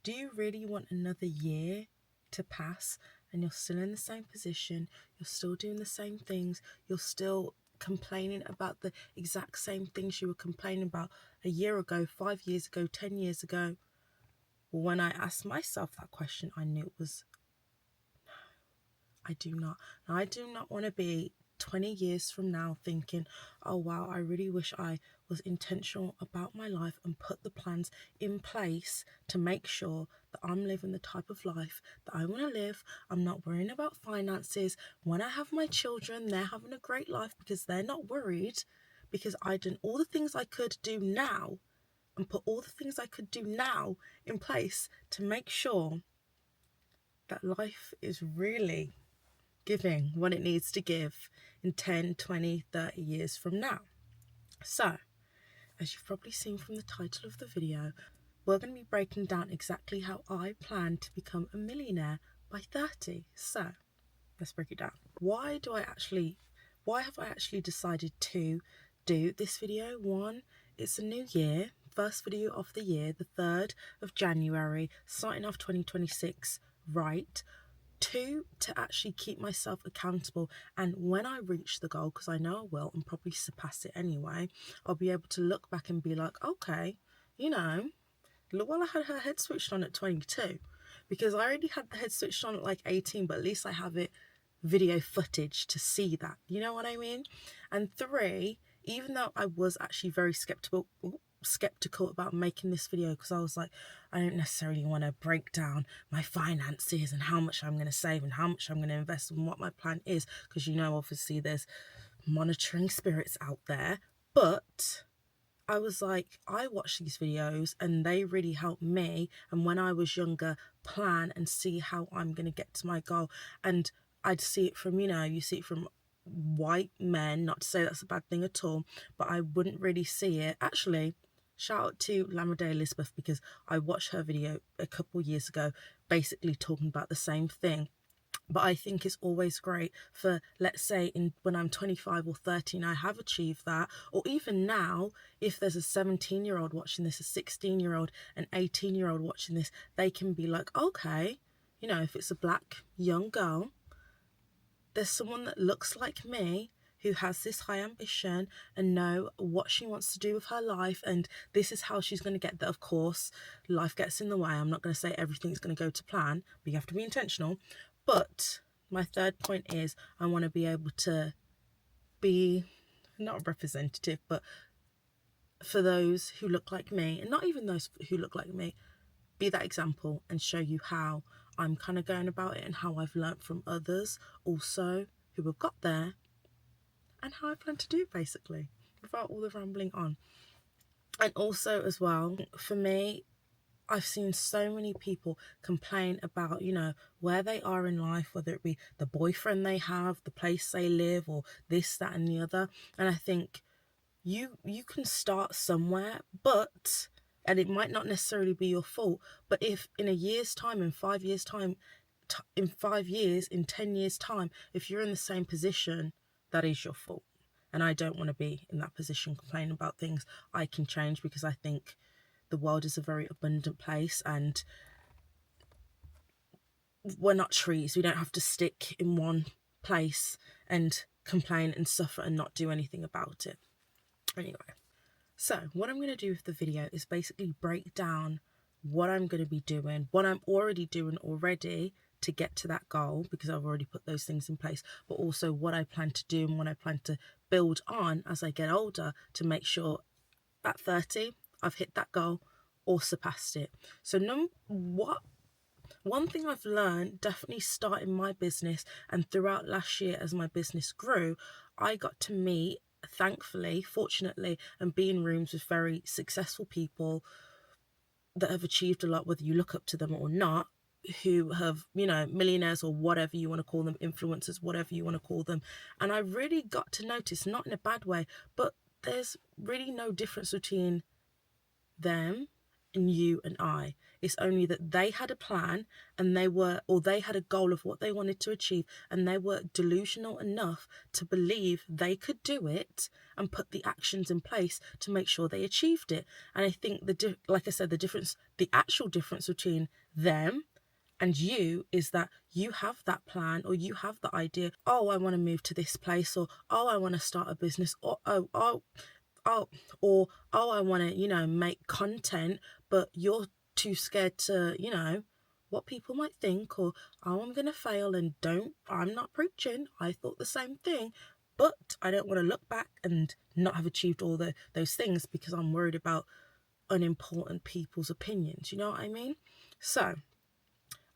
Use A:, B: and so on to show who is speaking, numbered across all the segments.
A: Do you really want another year to pass and you're still in the same position, you're still doing the same things, you're still complaining about the exact same things you were complaining about a year ago, 5 years ago, 10 years ago? Well, when I asked myself that question, I knew it was I do not. And I do not want to be 20 years from now thinking, oh wow, I really wish I was intentional about my life and put the plans in place to make sure that I'm living the type of life that I want to live. I'm not worrying about finances. When I have my children, they're having a great life because they're not worried, because I done all the things I could do now and put all the things I could do now in place to make sure that life is really giving what it needs to give in 10, 20, 30 years from now. So, as you've probably seen from the title of the video, we're going to be breaking down exactly how I plan to become a millionaire by 30. So, let's break it down. Why have I actually decided to do this video? One, it's a new year, first video of the year, the 3rd of January, starting off 2026 right. Two, to actually keep myself accountable, and when I reach the goal, because I know I will and probably surpass it anyway, I'll be able to look back and be like, okay, look, well, I had her head switched on at 22, because I already had the head switched on at like 18, but at least I have it video footage to see that, you know what I mean? And three, even though I was actually very skeptical about making this video, because I was like, I don't necessarily want to break down my finances and how much I'm going to save and how much I'm going to invest and what my plan is, because obviously there's monitoring spirits out there. But I was like, I watch these videos and they really help me, and when I was younger, plan and see how I'm going to get to my goal. And I'd see it from, you see it from white men, not to say that's a bad thing at all, but I wouldn't really see it. Actually, shout out to Lamade Elizabeth, because I watched her video a couple years ago basically talking about the same thing. But I think it's always great for, let's say, when I'm 25 or 30 and I have achieved that, or even now, if there's a 17-year-old watching this, a 16-year-old, an 18-year-old watching this, they can be like, okay, if it's a black young girl, there's someone that looks like me who has this high ambition and know what she wants to do with her life, and this is how she's going to get there. Of course, life gets in the way. I'm not going to say everything's going to go to plan, but you have to be intentional. But my third point is I want to be able to be not a representative, but for those who look like me, and not even those who look like me, be that example and show you how I'm kind of going about it and how I've learnt from others also who have got there, and how I plan to do it, basically, without all the rambling on. And also as well, for me, I've seen so many people complain about, where they are in life, whether it be the boyfriend they have, the place they live, or this, that, and the other. And I think you can start somewhere, and it might not necessarily be your fault, but if in a year's time, in 5 years' time, in 5 years, in 10 years' time, if you're in the same position, that is your fault. And I don't want to be in that position complaining about things I can change, because I think the world is a very abundant place, and we're not trees. We don't have to stick in one place and complain and suffer and not do anything about it. Anyway, so what I'm going to do with the video is basically break down what I'm going to be doing, what I'm already doing to get to that goal, because I've already put those things in place, but also what I plan to do and what I plan to build on as I get older to make sure at 30 I've hit that goal or surpassed it. So one thing I've learned, definitely starting my business and throughout last year as my business grew, I got to meet, thankfully, fortunately, and be in rooms with very successful people that have achieved a lot, whether you look up to them or not, who have, millionaires or whatever you want to call them, influencers, whatever you want to call them. And I really got to notice, not in a bad way, but there's really no difference between them and you and I. It's only that they had a plan and they had a goal of what they wanted to achieve, and they were delusional enough to believe they could do it and put the actions in place to make sure they achieved it. And I think like I said, the actual difference between them and you is that you have that plan, or you have the idea, oh, I want to move to this place, or oh, I want to start a business, or I want to, make content, but you're too scared to, what people might think, or oh, I'm going to fail, and I'm not preaching. I thought the same thing, but I don't want to look back and not have achieved all those things because I'm worried about unimportant people's opinions. You know what I mean? So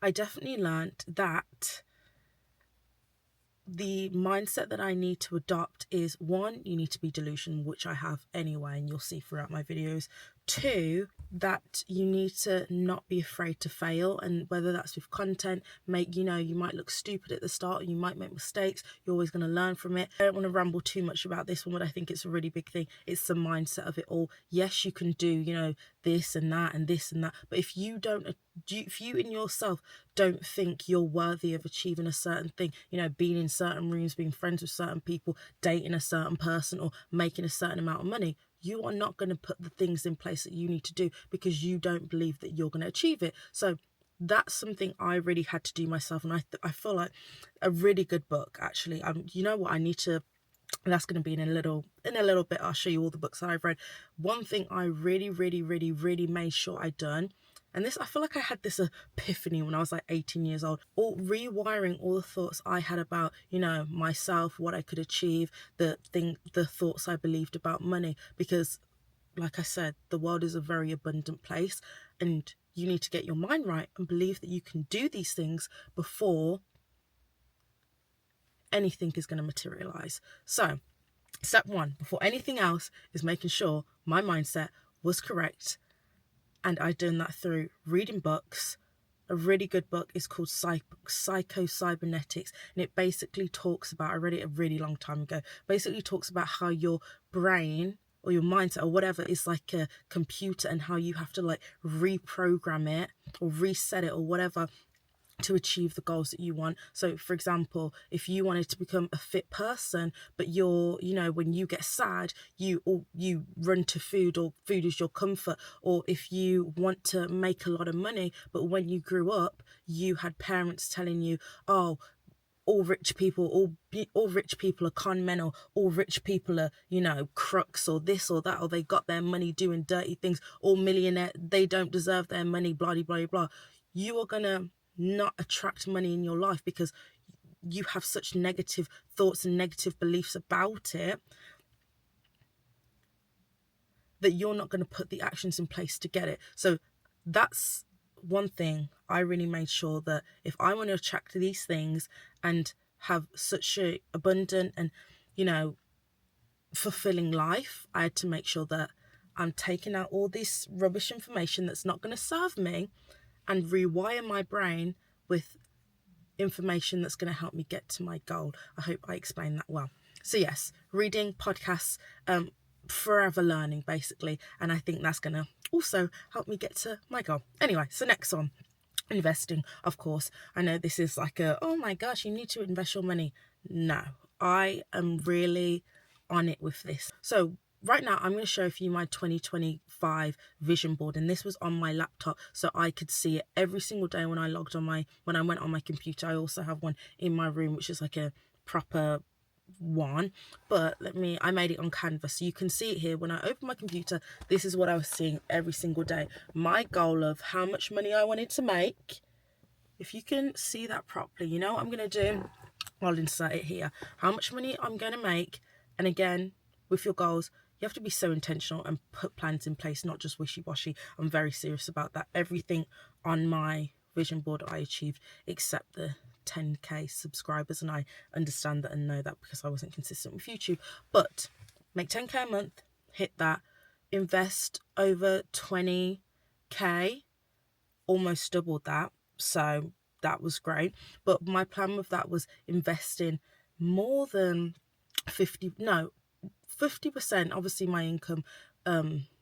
A: I definitely learned that the mindset that I need to adopt is, one, you need to be delusional, which I have anyway, and you'll see throughout my videos. Two, that you need to not be afraid to fail, and whether that's with content, you might look stupid at the start, you might make mistakes, you're always going to learn from it. I don't want to ramble too much about this one, but I think it's a really big thing. It's the mindset of it all. Yes, you can do, this and that and this and that, but if you in yourself don't think you're worthy of achieving a certain thing, being in certain rooms, being friends with certain people, dating a certain person, or making a certain amount of money, you are not going to put the things in place that you need to do because you don't believe that you're going to achieve it. So that's something I really had to do myself, and I feel like a really good book, actually. You know what, I need to. That's going to be in a little bit. I'll show you all the books that I've read. One thing I really, really, really, really made sure I'd done, and this, I feel like I had this epiphany when I was like 18 years old, all rewiring all the thoughts I had about, myself, what I could achieve, the thoughts I believed about money. Because, like I said, the world is a very abundant place, and you need to get your mind right and believe that you can do these things before anything is going to materialize. So, step one, before anything else, is making sure my mindset was correct. And I've done that through reading books. A really good book is called Psycho-Cybernetics, and it basically talks about, I read it a really long time ago, basically talks about how your brain or your mindset or whatever is like a computer, and how you have to like reprogram it or reset it or whatever to achieve the goals that you want. So for example, if you wanted to become a fit person, but when you get sad, you run to food, or food is your comfort. Or if you want to make a lot of money, but when you grew up, you had parents telling you, oh, all rich people are con men, or all rich people are, crooks, or this or that, or they got their money doing dirty things, or millionaire, they don't deserve their money, blah, blah, blah, blah. You are gonna not attract money in your life because you have such negative thoughts and negative beliefs about it that you're not going to put the actions in place to get it. So that's one thing I really made sure, that if I want to attract these things and have such a abundant and fulfilling life, I had to make sure that I'm taking out all this rubbish information that's not going to serve me and rewire my brain with information that's going to help me get to my goal. I hope I explained that well. So yes, reading, podcasts, forever learning basically, and I think that's going to also help me get to my goal. Anyway, so next one, investing. Of course, I know this is like oh my gosh, you need to invest your money. No, I am really on it with this. So right now, I'm going to show you my 2025 vision board, and this was on my laptop, so I could see it every single day when I went on my computer. I also have one in my room, which is like a proper one, but I made it on Canvas, so you can see it here. When I open my computer, this is what I was seeing every single day. My goal of how much money I wanted to make. If you can see that properly, you know what I'm going to do? I'll insert it here. How much money I'm going to make. And again, with your goals, you have to be so intentional and put plans in place, not just wishy-washy. I'm very serious about that. Everything on my vision board I achieved, except the 10k subscribers, and I understand that and know that because I wasn't consistent with YouTube. But make 10k a month, hit that, invest over 20k, almost doubled that, so that was great. But my plan with that was investing more than 50%, obviously my income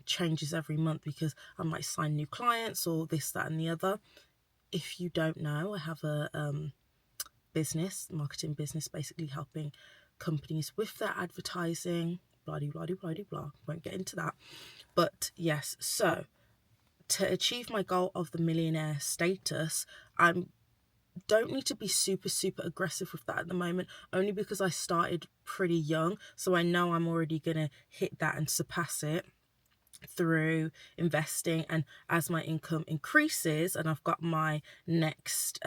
A: changes every month because I might sign new clients or this, that, and the other. If you don't know, I have a marketing business, basically helping companies with their advertising, blah, blah, blah, blah, blah. Won't get into that. But yes, so to achieve my goal of the millionaire status, I don't need to be super aggressive with that at the moment, only because I started pretty young, so I know I'm already gonna hit that and surpass it through investing. And as my income increases and I've got my next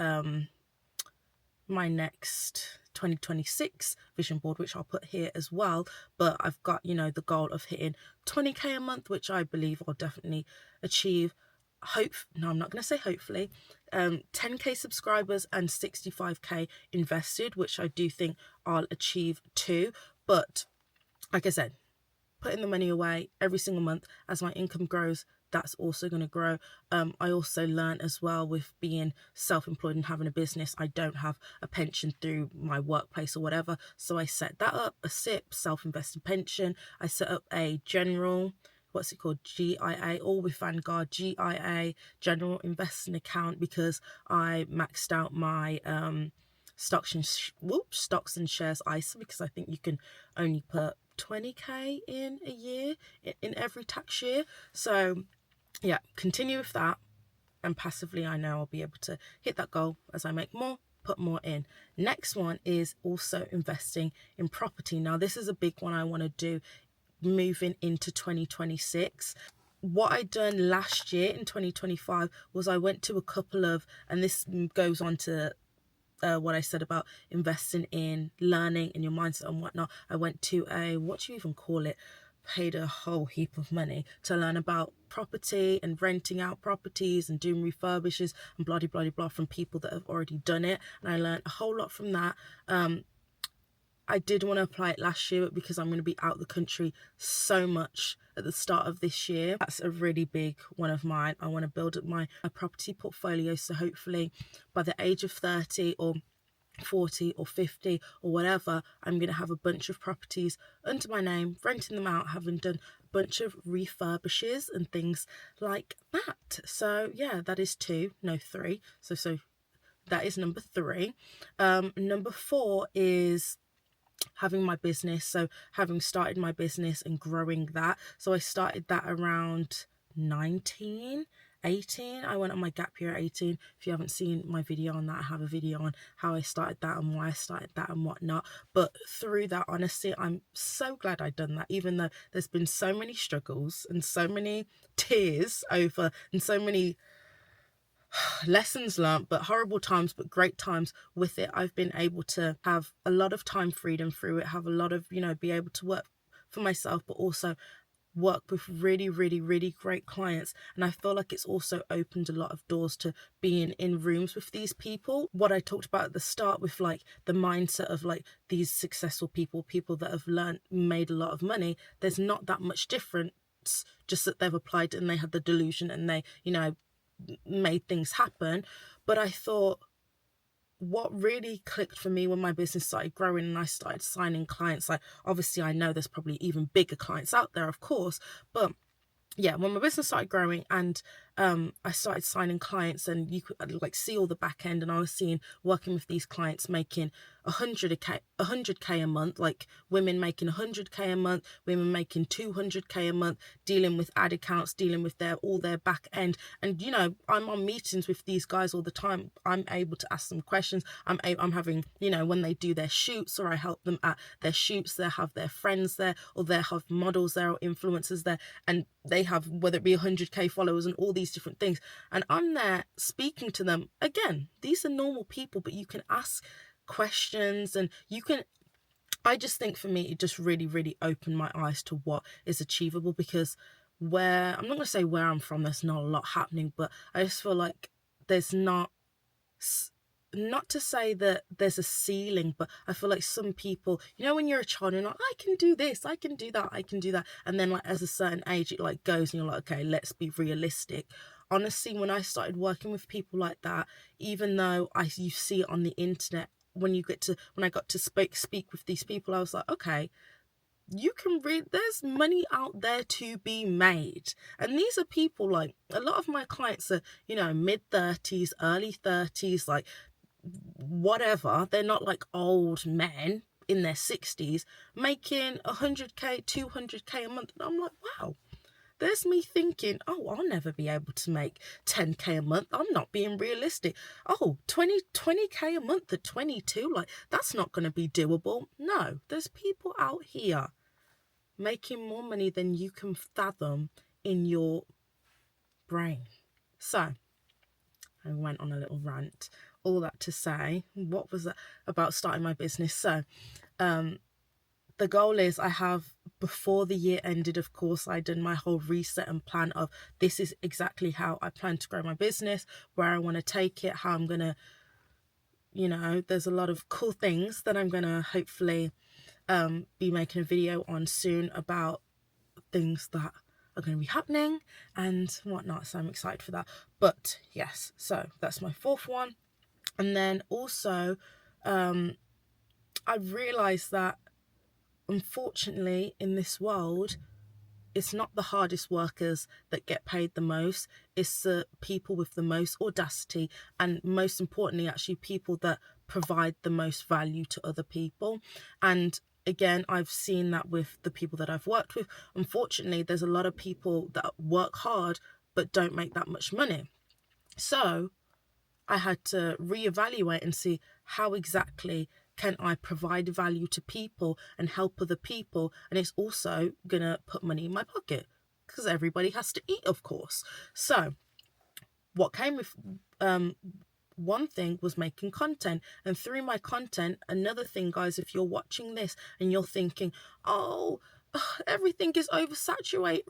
A: 2026 vision board, which I'll put here as well, but I've got, you know, the goal of hitting 20k a month, which I believe I'll definitely achieve. I'm not going to say hopefully, 10k subscribers and 65k invested, which I do think I'll achieve too. But like I said, putting the money away every single month, as my income grows, that's also going to grow. I also learned as well, with being self-employed and having a business, I don't have a pension through my workplace or whatever. So I set that up, a SIP, self-invested pension. I set up a general, what's it called, GIA, all with Vanguard, GIA, general investing account, because I maxed out my stocks and shares ISA, because I think you can only put 20k in a year, in every tax year. So yeah, continue with that, and passively I know I'll be able to hit that goal as I make more, put more in. Next one is also investing in property. Now this is a big one I want to do moving into 2026. What I done last year in 2025 was I went to a couple of, and this goes on to what I said about investing in learning and your mindset and whatnot. I went to a, what do you even call it, paid a whole heap of money to learn about property and renting out properties and doing refurbishes and blah blah blah from people that have already done it, and I learned a whole lot from that. I did want to apply it last year, but because I'm going to be out the country so much at the start of this year, that's a really big one of mine. I want to build up my property portfolio, so hopefully by the age of 30 or 40 or 50 or whatever, I'm going to have a bunch of properties under my name, renting them out, having done a bunch of refurbishes and things like that. So yeah, that is 3. So that is number 3. Number 4 is having my business. So having started my business and growing that. So I started that around 19, 18. I went on my gap year at 18. If you haven't seen my video on that, I have a video on how I started that and why I started that and whatnot. But through that, honestly, I'm so glad I'd done that, even though there's been so many struggles and so many tears over and so many lessons learned, but horrible times, but great times with it. I've been able to have a lot of time freedom through it, have a lot of, be able to work for myself, but also work with really great clients. And I feel like it's also opened a lot of doors to being in rooms with these people. What I talked about at the start with like the mindset of like these successful people that have made a lot of money, there's not that much difference, just that they've applied and they had the delusion and they, made things happen. But I thought what really clicked for me when my business started growing and I started signing clients, like obviously I know there's probably even bigger clients out there, of course, but yeah, when my business started growing and I started signing clients, and you could like see all the back end, and I was seeing working with these clients making 100k a month, like women making 100k a month, women making 200k a month, dealing with ad accounts, dealing with all their back end. And I'm on meetings with these guys all the time. I'm able to ask them questions. I'm having, when they do their shoots, or I help them at their shoots, they have their friends there, or they have models there or influencers there, and they have, whether it be 100k followers and all these different things, and I'm there speaking to them. Again, these are normal people, but you can ask questions, and I just think for me it just really opened my eyes to what is achievable, because I'm not going to say where I'm from, there's not a lot happening, but I just feel like there's not to say that there's a ceiling, but I feel like some people, when you're a child, you're like, I can do this, I can do that, I can do that. And then like as a certain age, it like goes and you're like, okay, let's be realistic. Honestly, when I started working with people like that, even though you see it on the internet, when I got to speak with these people, I was like, okay, you can read, there's money out there to be made. And these are people, like, a lot of my clients are, mid-30s, early 30s, like, whatever. They're not like old men in their 60s making 100k, 200k a month. And I'm like, wow. There's me thinking, oh, I'll never be able to make 10k a month. I'm not being realistic. Oh, 20k a month at 22, like, that's not going to be doable. No, there's people out here making more money than you can fathom in your brain. So I went on a little rant. All that to say, what was that about starting my business? So the goal is, I have, before the year ended, of course, I done my whole reset and plan of, this is exactly how I plan to grow my business, where I want to take it, how I'm going to, there's a lot of cool things that I'm going to hopefully be making a video on soon about things that are going to be happening and whatnot. So I'm excited for that. But yes, so that's my fourth one. And then also, I've realised that, unfortunately, in this world, it's not the hardest workers that get paid the most. It's the people with the most audacity, and most importantly, actually, people that provide the most value to other people. And again, I've seen that with the people that I've worked with. Unfortunately, there's a lot of people that work hard but don't make that much money. So I had to reevaluate and see, how exactly can I provide value to people and help other people, and it's also gonna put money in my pocket, because everybody has to eat, of course. So what came with one thing was making content, and through my content, another thing, guys, if you're watching this and you're thinking, oh, everything is oversaturating,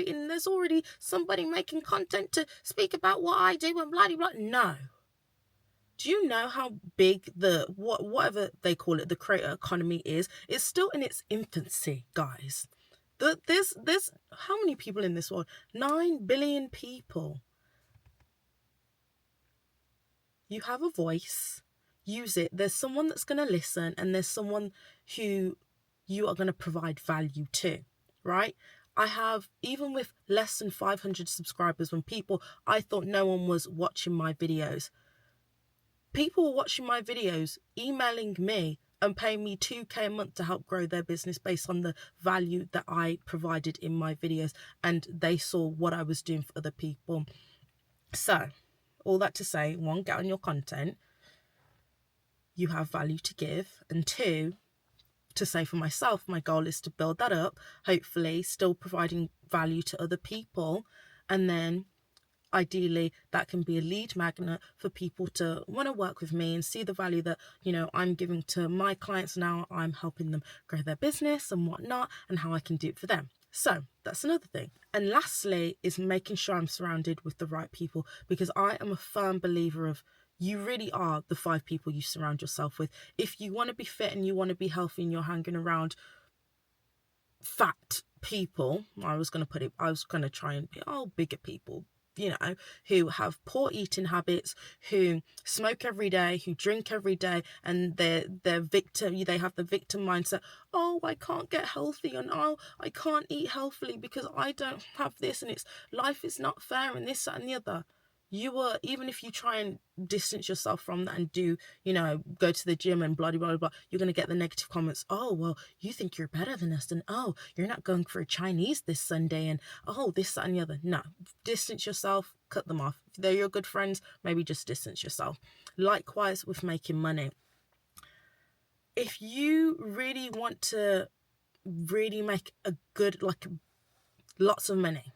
A: and there's already somebody making content to speak about what I do and blah blah. No. Do you know how big the whatever they call it, the creator economy is? It's still in its infancy, guys. There's how many people in this world? 9 billion people. You have a voice, use it. There's someone that's going to listen, and there's someone who you are going to provide value to, right? I have, even with less than 500 subscribers, when I thought no one was watching my videos. People were watching my videos, emailing me and paying me 2k a month to help grow their business based on the value that I provided in my videos, and they saw what I was doing for other people. So, all that to say, one, get on your content. You have value to give. And two, to say for myself, my goal is to build that up, hopefully still providing value to other people. And then ideally that can be a lead magnet for people to want to work with me and see the value that, I'm giving to my clients. Now I'm helping them grow their business and whatnot, and how I can do it for them. So that's another thing. And lastly is making sure I'm surrounded with the right people, because I am a firm believer of, you really are the 5 people you surround yourself with. If you want to be fit and you want to be healthy and you're hanging around fat people, I was going to try and be, bigger people, who have poor eating habits, who smoke every day, who drink every day, and they're victim. They have the victim mindset. Oh, I can't get healthy, and I can't eat healthily because I don't have this, and life is not fair, and this, that, and the other. Even if you try and distance yourself from that and do, go to the gym and blah, blah, blah, you're going to get the negative comments. Oh, well, you think you're better than us, and oh, you're not going for a Chinese this Sunday, and oh, this, that, and the other. No, distance yourself, cut them off. If they're your good friends, maybe just distance yourself. Likewise with making money. If you really want to really make a good, lots of money,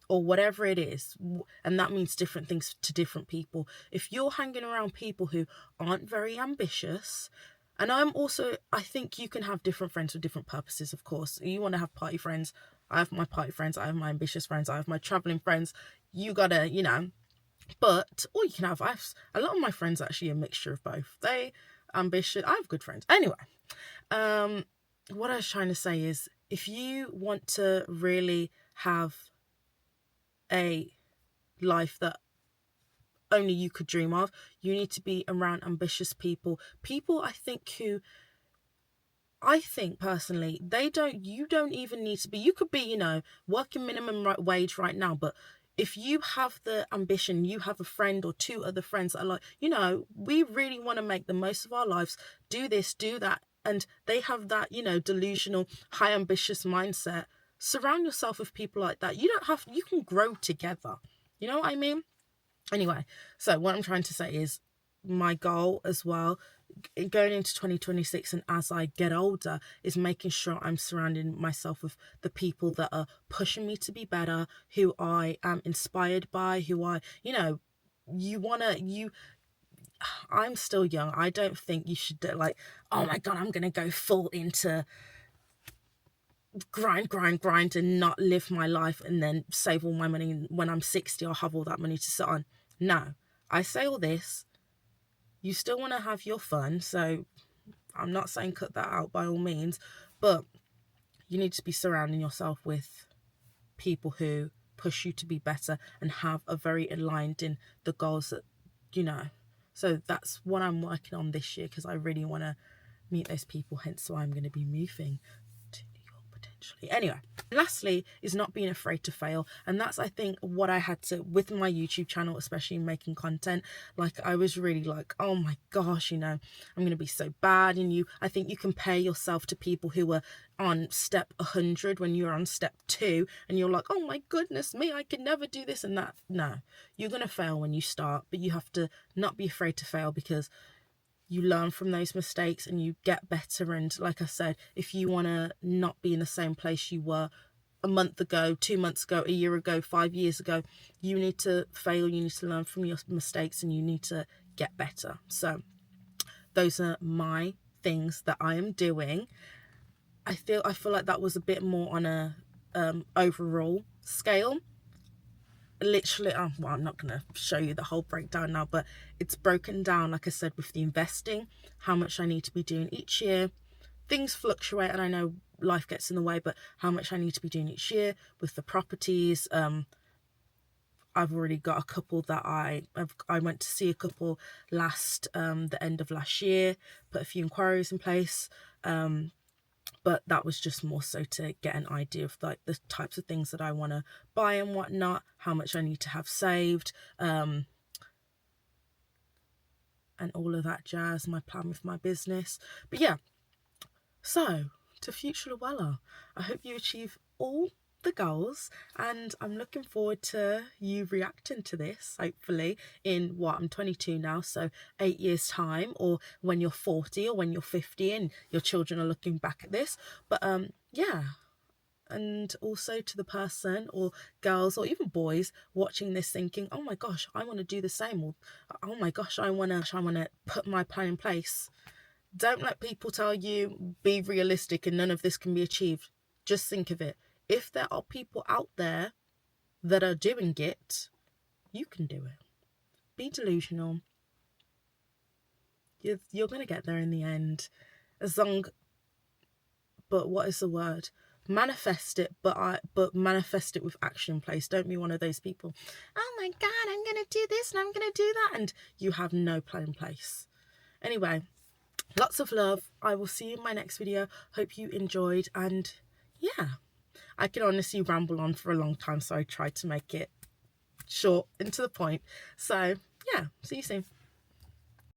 A: or whatever it is, and that means different things to different people. If you're hanging around people who aren't very ambitious, and I think you can have different friends for different purposes, of course. You want to have party friends. I have my party friends, I have my ambitious friends, I have my traveling friends. You gotta, but, or you can have, a lot of my friends are actually a mixture of both. They ambitious, I have good friends. Anyway, what I was trying to say is, if you want to really have a life that only you could dream of, you need to be around ambitious people. People, I think, who I think personally, you don't even need to be, you could be, you know, working minimum wage right now, but if you have the ambition, you have a friend or two other friends that are like, you know, we really want to make the most of our lives, do this, do that, and they have that, you know, delusional, high ambitious mindset, surround yourself with people like that. You can grow together. You know what I mean? Anyway, so what I'm trying to say is my goal as well going into 2026 and as I get older is making sure I'm surrounding myself with the people that are pushing me to be better, who I am inspired by, who I, you know, I'm still young. I don't think you should like, oh my God, I'm going to go full into grind and not live my life and then save all my money. And when I'm 60, I'll have all that money to sit on. No, I say all this. You still want to have your fun. So I'm not saying cut that out by all means, but you need to be surrounding yourself with people who push you to be better and have a very aligned in the goals that, you know. So that's what I'm working on this year, because I really want to meet those people, hence why I'm going to be moving to New York potentially. Anyway, lastly is not being afraid to fail, and that's, I think, what I had to with my YouTube channel, especially making content. Like, I was really like, oh my gosh, you know, I'm gonna be so bad. And I think you compare yourself to people who were on step 100 when you're on step 2, and you're like, oh my goodness me, I could never do this and that. No, you're gonna fail when you start, but you have to not be afraid to fail, because you learn from those mistakes and you get better. And like I said, if you want to not be in the same place you were a month ago, 2 months ago, a year ago, 5 years ago, you need to fail, you need to learn from your mistakes, and you need to get better. So those are my things that I am doing. I feel like that was a bit more on a overall scale. Literally, well, I'm not going to show you the whole breakdown now, but it's broken down, like I said, with the investing, how much I need to be doing each year. Things fluctuate, and I know life gets in the way, but how much I need to be doing each year with the properties. I've already got a couple that I went to see a couple last the end of last year, put a few inquiries in place, but that was just more so to get an idea of like the types of things that I want to buy and whatnot, how much I need to have saved, and all of that jazz, my plan with my business. But yeah, so to future Luella, I hope you achieve all the goals, and I'm looking forward to you reacting to this, hopefully in I'm 22 now, so 8 years time, or when you're 40 or when you're 50 and your children are looking back at this. But yeah, and also to the person or girls or even boys watching this thinking, oh my gosh, I want to do the same, or oh my gosh, I want to put my plan in place. Don't let people tell you be realistic and none of this can be achieved. Just think of it. If there are people out there that are doing it, you can do it. Be delusional. You're going to get there in the end. But what is the word? Manifest it, but manifest it with action in place. Don't be one of those people, oh my God, I'm going to do this and I'm going to do that, and you have no plan in place. Anyway, lots of love. I will see you in my next video. Hope you enjoyed, and yeah, I can honestly ramble on for a long time, so I tried to make it short and to the point. So yeah, see you soon.